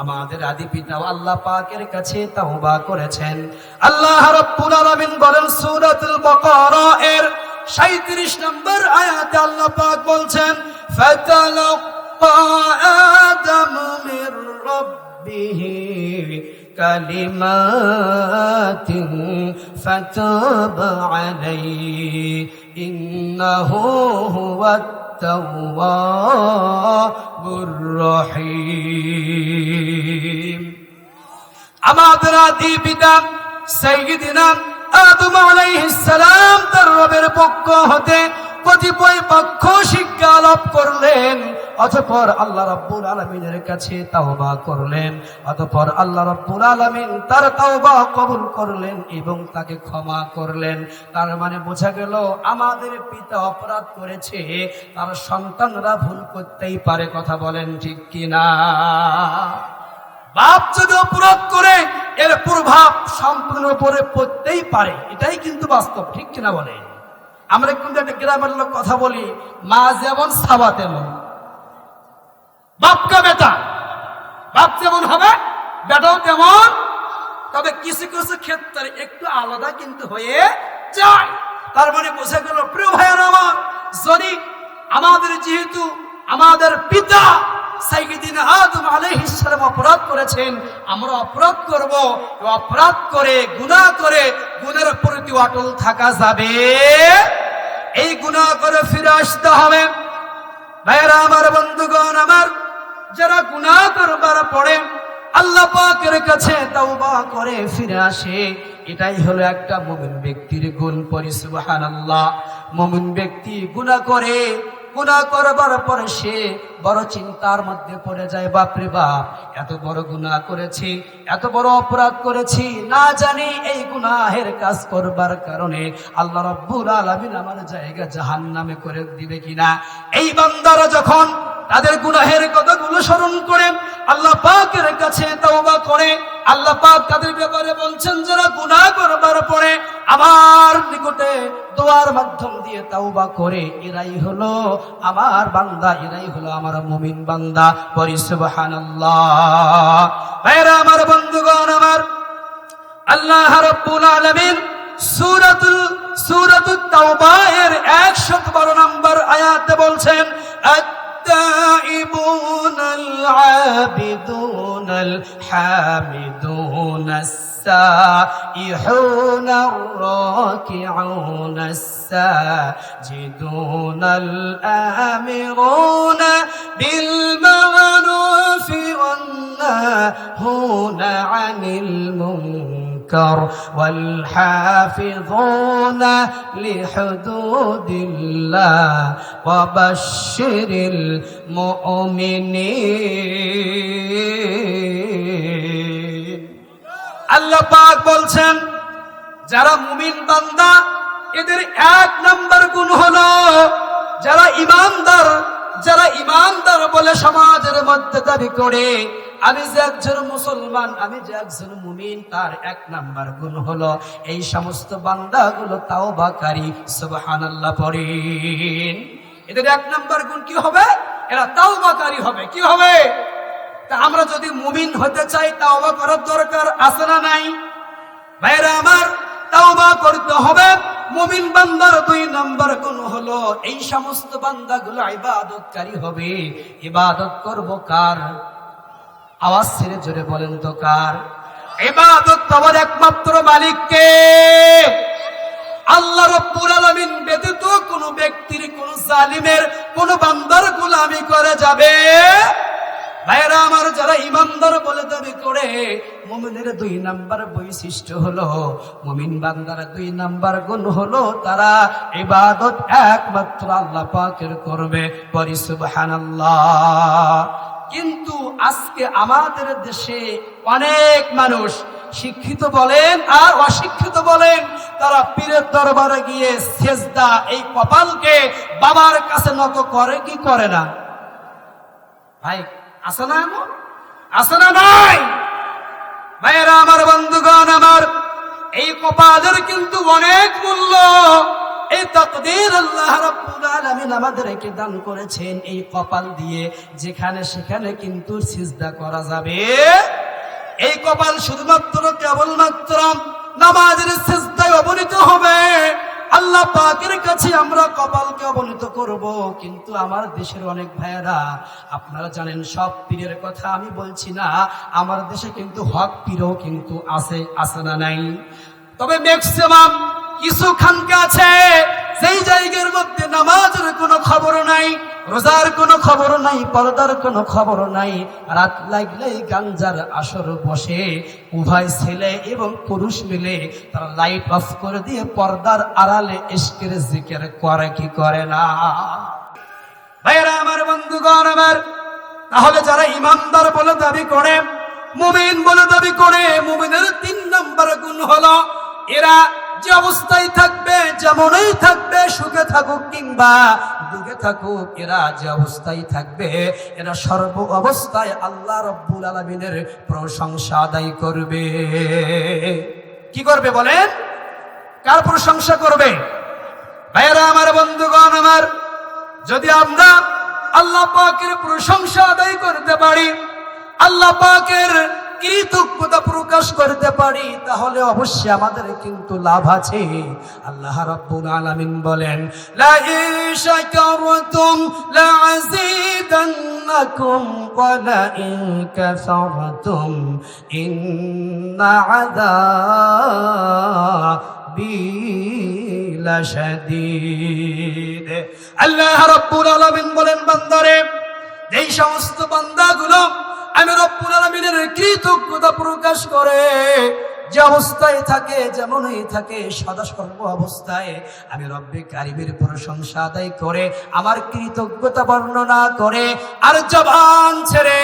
আমাদের আদি পিতা আল্লাহ পাকের কাছে তাওবা করেছেন। আল্লাহ রাব্বুল আলামিন বলেন সূরাতুল বাকারা এর 37 নম্বর আয়াতে আল্লাহ পাক বলছেন, ফাতালাক্কা আদামু মির রাব্বিহি কালিমাতিন ফাতাবা আলাইহি ইন্নাহু হুয়াত তাওয়াবুর রহিম। আমাদের আদি পিতা সাইয়্যিদিনা আদম আলাইহিস সালাম তার রবের পক্ষ হতে কতিপয় পক্ষ শিক্ষা লাভ করলেন, অতঃপর আল্লাহ রাব্বুল আলামিনের কাছে তাওবা করলেন, অতঃপর আল্লাহ রাব্বুল আলামিন তার তাওবা কবুল করলেন এবং তাকে ক্ষমা করলেন। তার মানে বোঝা গেল আমাদের পিতা অপরাধ করেছে, তার সন্তানরা ভুল করতেই পারে। কথা বলেন ঠিক কিনা? বাপ যদি অপরাধ করে এর প্রভাব সন্তানের উপরে পড়তেই পারে, এটাই কিন্তু বাস্তব, ঠিক কিনা বলেন? আমরা কিন্তু একটা গ্রামের লোক কথা বলি, মা যেমন সাবা তেমন, বাপকা বেটা, বাপ যেমন হবে বেটাও তেমন। তবে কিছু কিছু ক্ষেত্রে একটু আলাদা কিন্তু হয়ে যায়। তার মানে বোঝা গেল প্রিয় ভাইয়েরা আমার, যদি আমাদের যেহেতু আমাদের পিতা সাইয়্যিদিনা আদম আলাইহিস সালাম অপরাধ করেছেন, আমরা অপরাধ করব। অপরাধ করে গুনাহ করে গুনাহের প্রতি অটল থাকা যাবে? এই গুনাহ করে ফিরে আসতে হবে। ভাইয়েরা আমার, বন্ধুগণ আমার, যারা গুনাহ করবার পরে আল্লাহ পাকের কাছে তাওবা করে ফিরে আসে, এটাই হলো একটা মুমিন ব্যক্তির গুণ। পরি সুবহানাল্লাহ। মুমিন ব্যক্তি গুনাহ করে গুনাহ করবার পরে সে বড় চিন্তার মধ্যে পড়ে যায়, বাপরে বাপ, এত বড় গুনাহ করেছি, এত বড় অপরাধ করেছি, না জানি এই গুনাহের কাজ করবার কারণে আল্লাহ রাব্বুল আলামিন আমার জায়গা জাহান্নামে করে দিবে কিনা। এই বান্দারা যখন তাদের গুনাহের কথাগুলো স্মরণ করে আল্লাহ পাকের কাছে তওবা করে, আল্লাহ পাক তাদের ব্যাপারে বলছেন যারা গুনাহ করবার পরে আমার নিকটে দোয়ার মাধ্যম দিয়ে তওবা করে, এরাই হলো আমার বান্দা, এরাই হলো আমার মুমিন বান্দা। পড়ি সুবহানাল্লাহ। ভাইরা আমার, বন্ধুগণ আমার, আল্লাহ রাব্বুল আলামিন সূরাতুত তাওবা এর 112 নম্বর আয়াতে বলছেন, التائبون العابدون الحامدون السائحون الراكعون الساجدون الآمرون بالمعروف والناهون عن المنكر والحافظون لحدود الله وبشر المؤمنين। আল্লাহ পাক বলছেন যারা মুমিন বান্দা এদের 1 নম্বর গুণ হলো যারা ইমানদার বলে সমাজের মধ্যে দাবি করে আমি যে একজন মুসলমান, আমি যে একজন মুমিন, তার 1 নম্বর গুণ হলো এই সমস্ত বান্দাগুলো তাওবাকারী। সুবহানাল্লাহ পড়েন। এদের 1 নম্বর গুণ কি হবে? এরা তাওবাকারী হবে। কি হবে? তা আমরা যদি মুমিন হতে চাই তাওবা করার দরকার আছে না নাই? ভাইরা আমার, তাওবা করতে হবে। মুমিন বান্দার 2 নম্বর গুণ হলো এই সমস্ত বান্দাগুলো ইবাদতকারী হবে। ইবাদত করব কার? আওয়াজ ছেড়ে জোরে বলেন তো কার? ইবাদত করবার একমাত্র মালিককে, আল্লাহ রাব্বুল আলামিন ব্যতীত কোন ব্যক্তির, কোন জালিমের, কোন বান্দার গোলামি করে যাবে। ভাইরা আমার, যারা ইমানদার বলে দাবি করে মুমিনের 2 নম্বর বৈশিষ্ট্য হলো, মুমিন বান্দার 2 নম্বর গুণ হলো তারা ইবাদত একমাত্র আল্লাহ পাকের করবে। পড়ি সুবহানাল্লাহ। কিন্তু আজকে আমাদের দেশে অনেক মানুষ, শিক্ষিত বলেন আর অশিক্ষিত বলেন, তারা পীরের দরবারে গিয়ে সেজদা, এই কপালকে বাবার কাছে নত করে কি করে না? ভাই আছে না? এমন আছে না নাই? ভাইরা আমার, বন্ধুগণ আমার, এই কপালের কিন্তু অনেক মূল্য। এই তাকদীর আল্লাহ রাব্বুল আলামিন আমাদেরকে দান করেছেন। এই কপাল দিয়ে যেখানে সেখানে কিন্তু সিজদা করা যাবে। এই কপাল শুধুমাত্র কেবলমাত্র নামাজের সিজদায় অবনীত হবে। আল্লাহ পাকের কাছে আমরা কপালকে অবনীত করব। কিন্তু আমার দেশের অনেক ভাইয়েরা, আপনারা জানেন, সব পীরের কথা আমি বলছি না, আমার দেশে কিন্তু হক পীরও কিন্তু আছে না নাই? তবে ম্যাক্সিমাম কিছু খানকা আছে যেই জায়গার মধ্যে নামাজের কোনো খবর নাই, রোজার কোনো খবর নাই, পর্দার কোনো খবর নাই। রাত লাগলেই গাঞ্জার আসর বসে, উভয় ছেলে এবং পুরুষ মিলে তারা লাইট অফ করে দিয়ে পর্দার আড়ালে ইশকের জিকির করে কি করে না? ভাইরা আমার, বন্ধুগণ আমার, তাহলে যারা ইমানদার বলে দাবি করে, মুমিন বলে দাবি করে, মুমিনের 3 নম্বর গুণ হলো এরা যে অবস্থায় থাকবে, যেমনই থাকবে, সুখে থাকুক কিংবা দুঃখে থাকুক, এরা যে অবস্থায় থাকবে এরা সর্ব অবস্থায় আল্লাহ রাব্বুল আলামিনের প্রশংসা আদায় করবে। কি করবে বলেন? কার প্রশংসা করবে? ভাইরা আমার, বন্ধুগণ আমার, যদি আমরা আল্লাহ পাকের প্রশংসা আদায় করতে পারি, আল্লাহ পাকের কৃতজ্ঞতা প্রকাশ করতে পারি, তাহলে অবশ্যই আমাদের কিন্তু লাভ আছে। আল্লাহ রাব্বুল আলামিন বলেন, লা ইন শাকারতুম লাযীদান্নাকুম ওয়া লা ইন কাফারতুম ইন্না আযাবি লাশাদীদ। আল্লাহ রাব্বুল আলামিন বলেন, বান্দারে, এই সমস্ত বান্দাগুলো আমি রব্বুল আলামিনের কৃতজ্ঞতা প্রকাশ করে যে অবস্থায় থাকে, যেমনই থাকে, সদা সর্ব অবস্থায় আমি রব্বে কারিমের প্রশংসা আদায় করে, আমার কৃতজ্ঞতা বর্ণনা করে, আর জবান ছেড়ে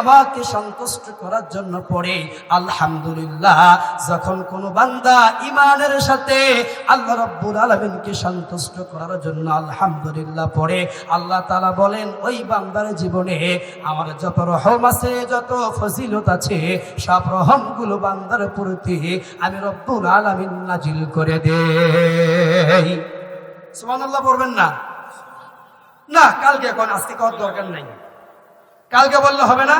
আমাকে সন্তুষ্ট করার জন্য পড়ে আলহামদুলিল্লাহ। যখন কোনো বান্দা ঈমানের সাথে আল্লাহ রাব্বুল আলামিনকে সন্তুষ্ট করার জন্য আলহামদুলিল্লাহ পড়ে, আল্লাহ তাআলা বলেন ওই বান্দার জীবনে আমার যত রহম আছে, যত ফজিলত আছে, সব রহমগুলো বান্দার প্রতি আমি রব্বুল আলামিন নাজিল করে দেই। সুবহানাল্লাহ পড়বেন না? না, কালকে কোন, আজকে কত দরকার নাই। কালকে বললে হবে না,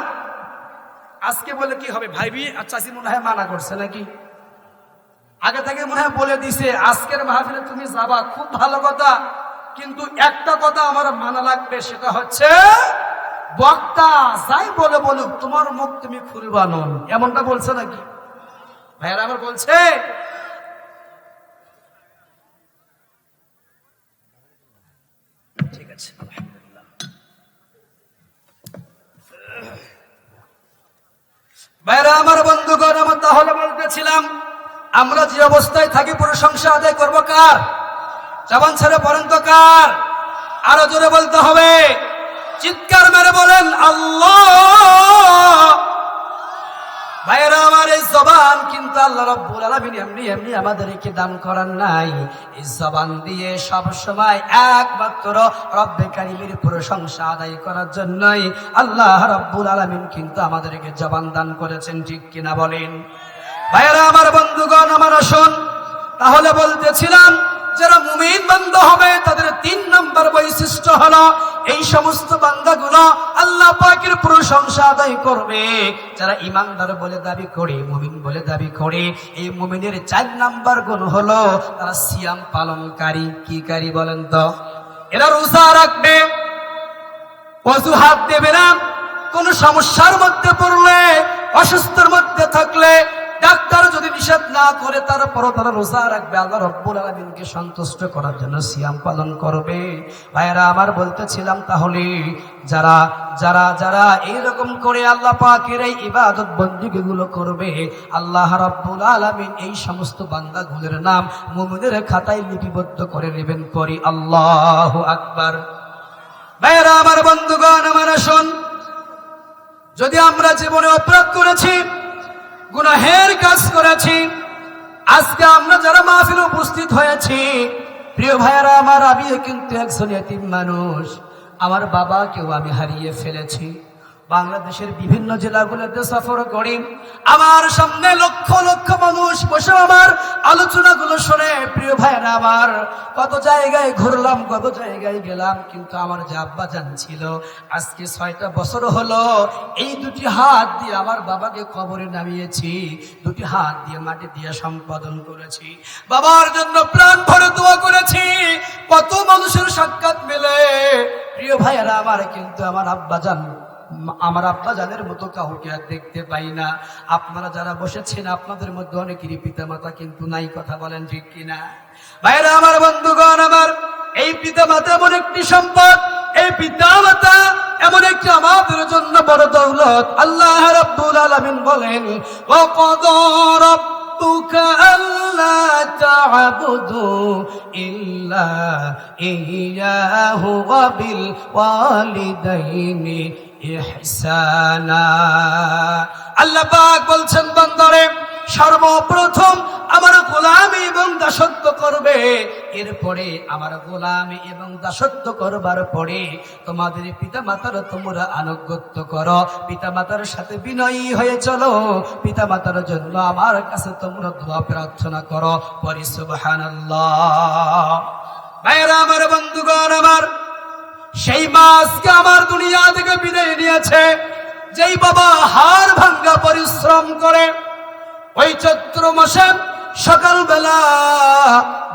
আজকে বললে কি হবে? ভাইবি আর চাচি মনে হয় মানা করছে নাকি? আগে থেকে মনে হয় বলে দিছে আজকের মাহফিলে তুমি যাবা, খুব ভালো কথা, কিন্তু একটা কথা আমার মানা লাগবে, সেটা হচ্ছে বক্তা যাই বলে বলুক তোমার মুখ তুমি খুলবা নন, এমনটা বলছে নাকি? ভাইয়ারা আমার বলছে। ঠিক আছে, আলহামদুলিল্লাহ। ভাইয়ারা আমার, বন্ধুগণ আমার, তাহলে বলতেছিলাম আমরা যে অবস্থায় থাকি প্রশংসা আদায় করবো কার? জবান ছেড়ে পড়েন তো কার? আরো জোরে বলতে হবে, চিৎকার মেরে বলেন আল্লাহ। ভাইরা আমার, এই জবান কিন্তু আল্লাহ রাব্বুল আলামিন এমনি এমনি আমাদেরকে দান করার নাই। এই জবান দিয়ে সব সময় একমাত্র রব্বে কারিমের প্রশংসা আদায় করার জন্যই আল্লাহ রাব্বুল আলামিন কিন্তু আমাদেরকে জবান দান করেছেন, ঠিক কিনা বলেন? ভাইরা আমার, বন্ধুগণ আমার, আসুন তাহলে বলতেছিলাম যারা মুমিন বান্দা হবে তাদের 3 নম্বর বৈশিষ্ট্য হলো এই সমস্ত বান্দাগুলো আল্লাহ পাকের প্রশংসা আদায় করবে। যারা ঈমানদার বলে দাবি করে, মুমিন বলে দাবি করে, এই মুমিনের 4 নম্বর গুণ হলো তারা সিয়াম পালনকারী। কি কারি বলেন তো? এরা রোজা রাখবে, অজুহাত দেবে না, কোন সমস্যার মধ্যে পড়লে, অসুস্থর মধ্যে থাকলে, ডাক্তার যদি নিষেধ না করে তারপরও তারা রোজা রাখবে, আল্লাহ রাব্বুল আলামিনকে সন্তুষ্ট করার জন্য সিয়াম পালন করবে। ভাইরা আমার, বলতেছিলাম তাহলে যারা যারা যারা এইরকম করে আল্লাহ পাকের এই ইবাদত বন্দেগীগুলো করবে, আল্লাহ রাব্বুল আলামিন এই সমস্ত বান্দাগুলোর নাম মুমিনের খাতায় লিপিবদ্ধ করে নেবেন। করি আল্লাহু আকবার। ভাইরা আমার, বন্ধুগণ আমার, আসুন যদি আমরা জীবনে অপরাধ করেছি, গুনাহের কাজ করেছি, আজকে আমরা যারা মাহফিলে উপস্থিত হয়েছি, প্রিয় ভাইয়েরা আমার, আমি কিন্তু একজন এতিম মানুষ। আমার বাবাকেও আমি হারিয়ে ফেলেছি। বাংলাদেশের বিভিন্ন জেলাগুলোতে সফর করি, আমার সামনে লক্ষ লক্ষ মানুষ বসে আমার আলোচনাগুলো শুনে। প্রিয় ভাইয়েরা আমার, কত জায়গায় ঘুরলাম, কত জায়গায় গেলাম, কিন্তু আমার যে আব্বাজান ছিল, আজকে 6টা বছর হলো এই 2টি হাত দিয়ে আমার বাবাকে কবরে নামিয়েছি, 2টি হাত দিয়ে মাটি দিয়ে সম্পাদন করেছি, বাবার জন্য প্রাণ ভরে দোয়া করেছি। কত মানুষের সাক্ষাৎ মেলে, প্রিয় ভাইয়েরা আমার, কিন্তু আমার আব্বাজানের মতো কাউকে আর দেখতে পাই না। আপনারা যারা বসেছেন আপনাদের মধ্যে অনেকেরই পিতামাতা কিন্তু নাই, কথা বলেন ঠিক কিনা? ভাইরা আমার, বন্ধুগণ আমার, এই পিতামাতা এমন একটি সম্পদ, এই পিতামাতা এমন একটি আমাদের জন্য বড় দৌলত। আল্লাহ রাব্বুল আলামিন বলেন, ওয়া ক্বাদা রাব্বুকা আল্লা তা'বুদু ইল্লা ইয়্যাহু ওয়া বিল ওয়ালিদাইনি ইহসানা। আল্লাহ পাক বলছেন, বান্দারে সর্বপ্রথম আমার গোলামি এবং দাসত্ব করবে, এরপরে আমার গোলামি এবং দাসত্ব করবার পরে তোমাদের পিতামাতার তোমরা আনুগত্য করো, পিতামাতার সাথে বিনয়ী হয়ে চলো, পিতামাতার জন্য আমার কাছে তোমরা দোয়া প্রার্থনা করো। পরি সুবহানাল্লাহ। ভাইরা আমার, বন্ধুগণ আমার, সেই মাসকে আমার দুনিয়া থেকে বিদায় নিয়েছে যেই বাবা হাড় ভাঙ্গা পরিশ্রম করে ওই চৈত্র মাসে সকালবেলা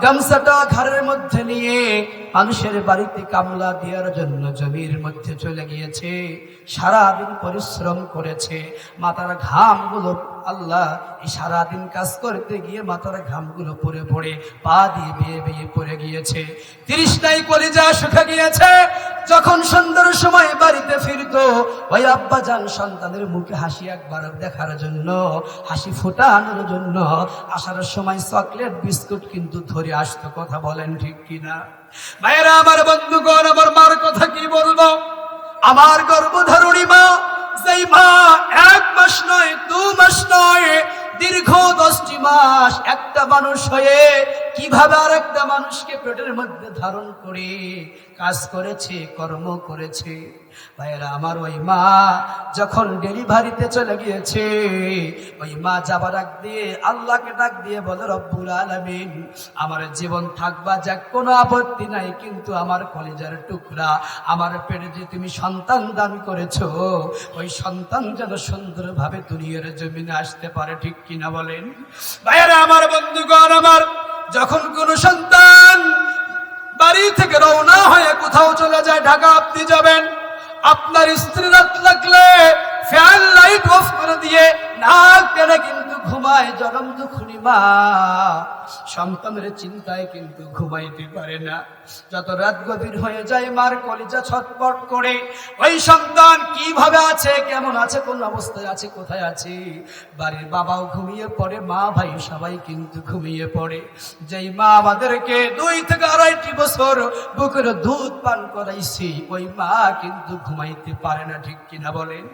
গামছাটা ঘাড়ের মধ্যে নিয়ে মানুষের বাড়িতে কামলা দেওয়ার জন্য জমির মধ্যে চলে গিয়েছে, সারাদিন পরিশ্রম করেছে, মাথার ঘামগুলো আল্লাহ এই সারাদিন কাজ করতে গিয়ে মাথার ঘামগুলো পড়ে পড়ে পা দিয়ে বেয়ে বেয়ে পড়ে গিয়েছে, তৃষ্ণায় কলিজা শুকে গিয়েছে, যখন সন্ধ্যার সময় বাড়িতে ফিরতো, ওই আব্বাজান সন্তানের মুখে হাসি একবার দেখার জন্য, হাসি ফোটানোর জন্য আসার সময় চকলেট বিস্কুট কিন্তু ধরে আসতো। কথা বলেন ঠিক কিনা? ভাইয়েরা আমার, বন্ধুগণ, আমার মার কথা কি বলবো? আমার গর্ভধারণী মা, যেই মা 1 মাস নয়, 2 মাস নয়, দীর্ঘ 10টি মাস একটা মানুষ হয়ে কিভাবে আর একটা মানুষকে পেটের মধ্যে ধারণ করে কাজ করেছে, কর্ম করেছে। ভাইয়েরা আমার, ওই মা যখন ডেলিভারিতে চলে গিয়েছে, ওই মা যাবার আগ দিয়ে আল্লাহকে ডাক দিয়ে বলে, রব্বুল আলামিন, আমার জীবন থাকবা যাক, কোনো আপত্তি নাই, কিন্তু আমার কলিজার টুকরা, আমার পেটে যে তুমি সন্তান দান করেছো, ওই সন্তান যেন সুন্দরভাবে দুনিয়ার জমিনে আসতে পারে। ঠিক কিনা বলেন? ভাইয়েরা আমার, বন্ধুগণ আমার, যখন কোন সন্তান বাড়ি থেকে রওনা হয়ে কোথাও চলে যায়, ঢাকা আপনি যাবেন, আপনার স্ত্রী রাত লাগলে ফ্যান লাইট অফ করে দিয়ে নাক টেনে কিন্তু ঘুমায়। জনম দুঃখী মা সন্তানের চিন্তায় কিন্তু ঘুমাইতে পারে না। যত রাত গভীর হয়ে যায়, মার কলিজা ছটফট করে, ওই সন্তান কিভাবে আছে, কেমন আছে, কোন অবস্থায় আছে, কোথায় আছে। বাড়ির বাবাও ঘুমিয়ে পড়ে, মা ভাই সবাই কিন্তু ঘুমিয়ে পড়ে। যেই মা আমাদেরকে 2 থেকে 2.5 বছর বুকের দুধ পান করাইছে, ওই মা কিন্তু ঘুমাইতে পারে না। ঠিক কিনা বলেন?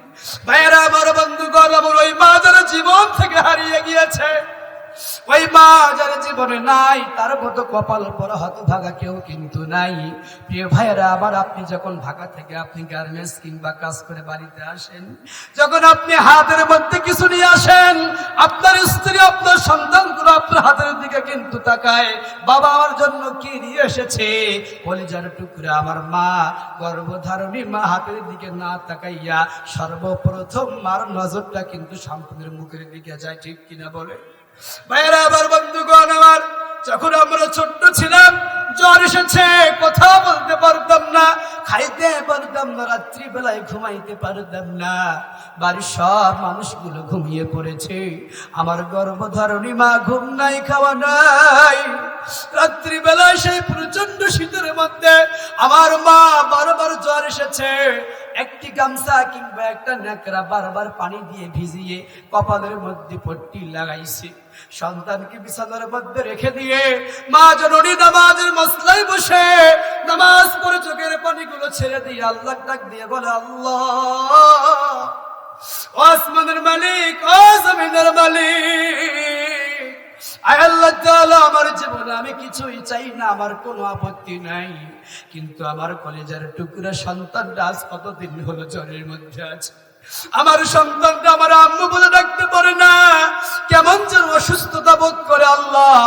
ভাইয়েরা আমার, বন্ধুগণ আমার, ওই মা যারা জীবন থেকে হারিয়ে গিয়েছে, ওই মা যার জীবনে নাই, তার মতো কপাল পরা হতভাগা কেউ কিন্তু নাই। প্রিয় ভাইয়েরা আবার, আপনি যখন ঢাকা থেকে আপনি গার্মেন্টস কিংবা কাজ করে বাড়িতে আসেন, যখন আপনি হাতের মধ্যে কিছু নিয়ে আসেন, আপনার স্ত্রী, আপনার সন্তানগুলো আপনার হাতের দিকে কিন্তু তাকায়, বাবা আমার জন্য কি নিয়ে এসেছে। কলিজার টুকরা আমার মা, গর্ভধারণী মা হাতের দিকে না তাকাইয়া সর্বপ্রথম মার নজরটা কিন্তু সন্তানের মুখের দিকে যায়। ঠিক কিনা বলে? ভাইয়েরা আবার, বন্ধুগণ আমার, যখন আমরা ছোট্ট ছিলাম, জ্বর এসেছে, কথা বলতে পারতাম না, খাইতে পারতাম না, রাত্রি বেলায় ঘুমাইতে পারতাম না, বাড়ির সব মানুষগুলো ঘুমিয়ে পড়েছে, আমার গর্ভধারণী মা ঘুম নাই, খাওয়া নাই। রাত্রি বেলায় সেই প্রচন্ড শীতের মধ্যে আমার মা বারবার জ্বর এসেছে, একটি গামছা কিংবা একটা ন্যাকড়া বারবার পানি দিয়ে ভিজিয়ে কপালের মধ্যে পট্টি লাগাইছে। সন্তানকে বিছানার মধ্যে রেখে দিয়ে মা জননী নামাজের মসলায় বসে নামাজ পড়ে চোখের পানিগুলো ছেড়ে দিয়ে আল্লাহ ডাক দিয়ে বলে, আল্লাহ, ও আসমানের মালিক, ও জমিনের মালিক, আয় আল্লাহ তাআলা, আমার জীবনে আমি কিছুই চাই না, আমার কোনো আপত্তি নাই, কিন্তু আমার কলেজের টুকরা সন্তানটা আজ কতদিন হলো জ্বরের মধ্যে আছে। আমার সন্তানটা আমার আম্মু বলে ডাকতে পারে না, কেমন যেন অসুস্থতা বোধ করে। আল্লাহ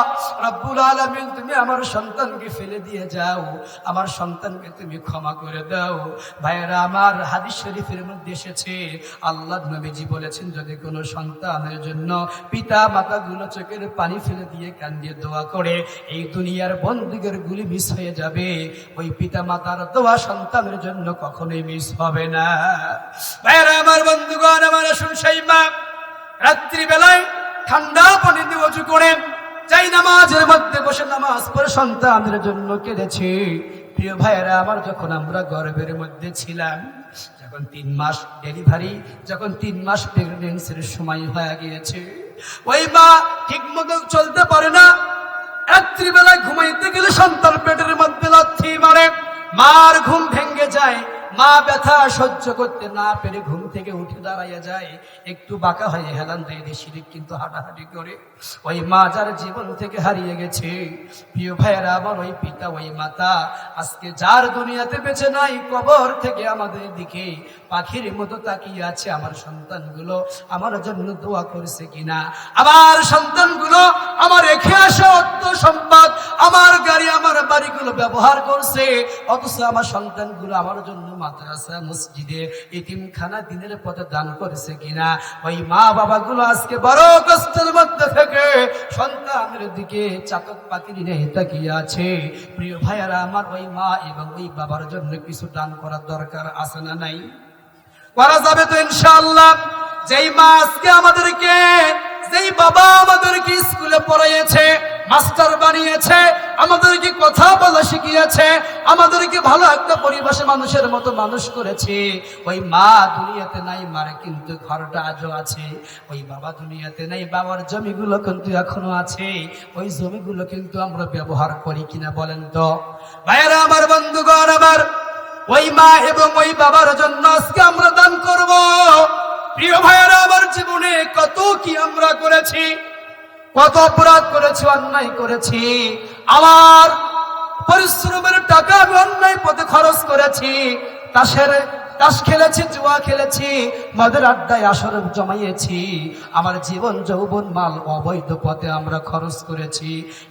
রাব্বুল আলামিন, তুমি আমার সন্তানকে ফেলে দিয়ে যাও, আমার সন্তানকে তুমি ক্ষমা করে দাও। ভাইয়েরা আমার, হাদিস শরীফের মধ্যে এসেছে, আল্লাহর নবীজি বলেছেন, যদি কোনো সন্তানের জন্য পিতা মাতাগুলো চোখের পানি ফেলে দিয়ে কান্দিয়ে দোয়া করে, এই দুনিয়ার বন্দুকের গুলি মিস হয়ে যাবে, ওই পিতা মাতার দোয়া সন্তানের জন্য কখনোই মিস হবে না। ভাইয়েরা আমার, বন্ধুগণ আমার, আসুন, সেই মা রাত্রি বেলায় ঠান্ডা পানি দিয়ে ওযু করে যাই নামাজের মধ্যে বসে নামাজ পড়ে সন্তানের জন্য কেঁদেছে। প্রিয় ভাইয়েরা আমার, যখন আমরা গর্ভের মধ্যে ছিলাম, যখন 3 মাস ডেলিভারি, যখন 3 মাস প্রেগনেন্সির সময় হয়ে গিয়েছে, ওই মা ঠিক মতো চলতে পারে না, রাত্রি বেলায় ঘুমাইতে গেলে সন্তান পেটের মধ্যে লাথি মারে, মার ঘুম ভেঙে যায়, মা ব্যথা সহ্য করতে না পেরে ঘুম থেকে উঠে দাঁড়াইয়া যায়, একটু বাঁকা হয়ে হেলান দেয় সিঁড়ি কিন্তু হাঁটাহাঁটি করে। ওই মা যার জীবন থেকে হারিয়ে গেছে, প্রিয় ভাইয়েরা আমার, ওই পিতা, ওই মাতা আজকে যার দুনিয়াতে বেঁচে নাই, কবর থেকে আমাদের দিকে পাখির মতো তাকিয়ে আছে, আমার সন্তানগুলো আমার জন্য দোয়া করেছে কিনা, আমার সন্তানগুলো আমার রেখে আসা অর্থ সম্পদ, আমার গাড়ি, আমার বাড়িগুলো ব্যবহার করছে, অথচ আমার সন্তানগুলো আমার জন্য মাদ্রাসা, মসজিদে, এতিমখানা দিনের পথে দান করেছে কিনা। ওই মা বাবাগুলো আজকে বড় কষ্টের মধ্যে থেকে সন্তানের দিকে চাতক পাখির নেই তাকিয়ে আছে। প্রিয় ভাইয়ারা আমার, ওই মা এবং ওই বাবার জন্য কিছু দান করার দরকার আছে না নাই? করা যাবে তো ইনশাআল্লাহ। যেই মা আজকে আমাদেরকে, যেই বাবা আমাদেরকে স্কুলে পড়াইছে, মাস্টার বানিয়েছে, আমাদেরকে কথা বলা শিখিয়েছে, আমাদেরকে ভালো একটা পরিবেশে মানুষের মতো মানুষ করেছে। ওই মা দুনিয়াতে নাই, মার কিন্তু ঘরটা আজও আছে। ওই বাবা দুনিয়াতে নাই, বাবার জমিগুলো কিন্তু এখনো আছে। ওই জমিগুলো কিন্তু আমরা ব্যবহার করি কিনা বলেন তো? ভাইয়েরা আমার, বন্ধুগণ আমার, ওই মা এবং ওই বাবার জন্য আজকে আমরা দান করব। প্রিয় ভাইয়েরা আমার, জীবনে কত কি আমরা করেছি, কত অপরাধ করেছি, অন্যায় করেছি। আমার পরিশ্রমের টাকা আমি অন্যায় পথে খরচ করেছি, তাস খেলেছি, জুয়া খেলেছি, মদের আড্ডায় আসর জমাইয়েছি। আমার জীবন যৌবন মাল অবৈধ পথে আমরা খরচ করেছি।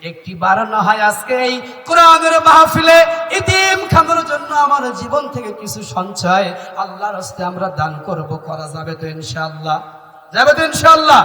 একটি বার না হয় আজকে এই কোরআনের মাহফিলে এতিমখানার জন্য আমার জীবন থেকে কিছু সঞ্চয় আল্লাহর রাস্তায় আমরা দান করব। করা যাবে তো ইনশাআল্লাহ? যাবে তো ইনশাআল্লাহ?